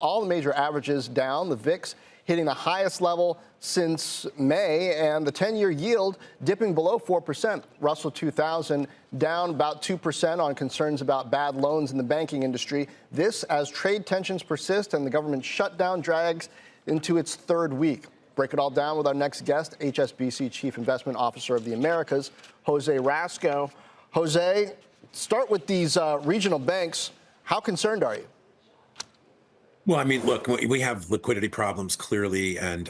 All the major averages down. The VIX hitting the highest level since May, and the 10-year yield dipping below 4%. Russell 2000 down about 2% on concerns about bad loans in the banking industry. This as trade tensions persist and the government shutdown drags into its third week. Break it all down with our next guest, HSBC Chief Investment Officer of the Americas, Jose Rasco. Jose, start with these regional banks. How concerned are you? Well, I mean, look, we have liquidity problems clearly, and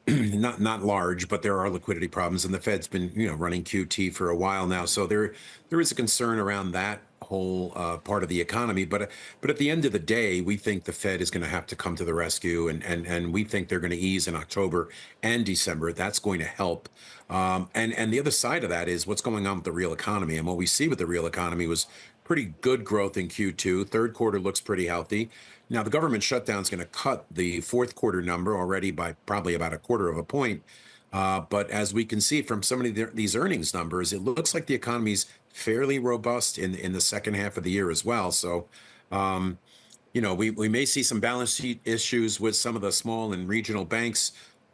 not large, but there are liquidity problems, and the Fed's been running QT for a while now, so there is a concern around that whole part of the economy. But at the end of the day, we think the Fed is going to have to come to the rescue, and we think they're going to ease in October and December. That's going to help. And the other side of that is what's going on with the real economy, and what we see with the real economy was pretty good growth in Q2. Third quarter looks pretty healthy. Now, the government shutdown is going to cut the fourth quarter number already by probably about a quarter of a point. But as we can see from some of these earnings numbers, it looks like the economy's fairly robust in the second half of the year as well. So, we may see some balance sheet issues with some of the small and regional banks,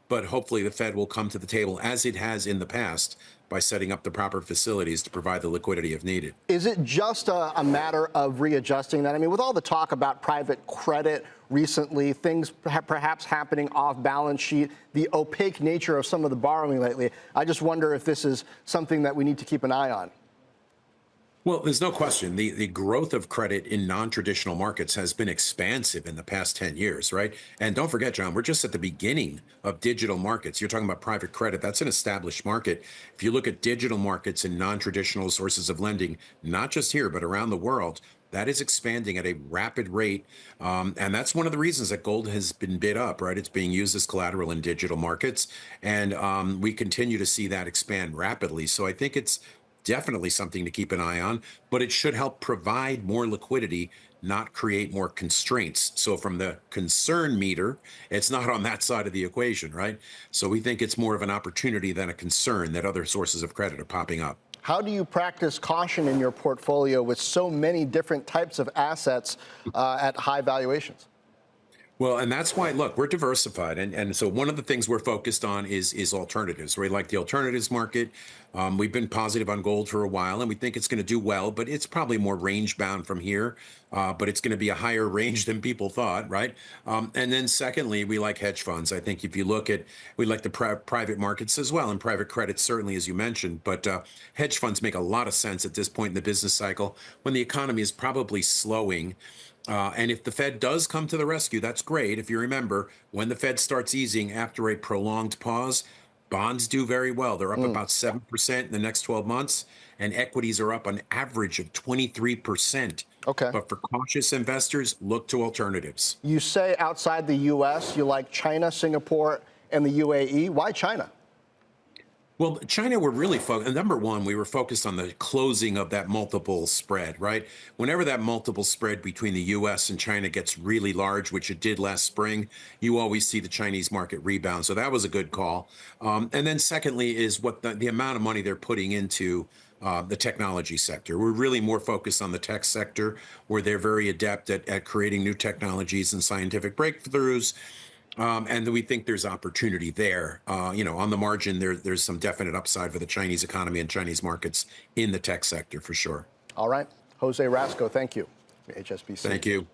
but hopefully the Fed will come to the table, as it has in the past, by setting up the proper facilities to provide the liquidity if needed. Is it just a matter of readjusting that? I mean, with all the talk about private credit recently, things perhaps happening off balance sheet, the opaque nature of some of the borrowing lately, I just wonder if this is something that we need to keep an eye on. Well, there's no question. The growth of credit in non-traditional markets has been expansive in the past 10 years, right? And don't forget, John, we're just at the beginning of digital markets. You're talking about private credit. That's an established market. If you look at digital markets and non-traditional sources of lending, not just here, but around the world, that is expanding at a rapid rate. And that's one of the reasons that gold has been bid up, right? It's being used as collateral in digital markets. And we continue to see that expand rapidly. So I think it's definitely something to keep an eye on, but it should help provide more liquidity, not create more constraints. So from the concern meter, it's not on that side of the equation, right? So we think it's more of an opportunity than a concern that other sources of credit are popping up. How do you practice caution in your portfolio with so many different types of assets at high valuations? Well, and that's why, look, we're diversified. And so one of the things we're focused on is alternatives. We like the alternatives market. We've been positive on gold for a while, and we think it's going to do well, but it's probably more range bound from here. But it's going to be a higher range than people thought, right? And then secondly, we like hedge funds. I think if you look at, we like the private markets as well, and private credit certainly, as you mentioned. But hedge funds make a lot of sense at this point in the business cycle when the economy is probably slowing. And if the Fed does come to the rescue, that's great. If you remember, when the Fed starts easing after a prolonged pause, bonds do very well. They're up about 7% in the next 12 months, and equities are up an average of 23%. Okay. But for cautious investors, look to alternatives. You say outside the U.S., you like China, Singapore, and the UAE. Why China? Well, China, we're really focused. Number one, we were focused on the closing of that multiple spread, right? Whenever that multiple spread between the U.S. and China gets really large, which it did last spring, you always see the Chinese market rebound. So that was a good call. And then secondly is what the amount of money they're putting into the technology sector. We're really more focused on the tech sector, where they're very adept at creating new technologies and scientific breakthroughs. And we think there's opportunity there. On the margin, there's some definite upside for the Chinese economy and Chinese markets in the tech sector for sure. All right. Jose Rasco, thank you. HSBC. Thank you.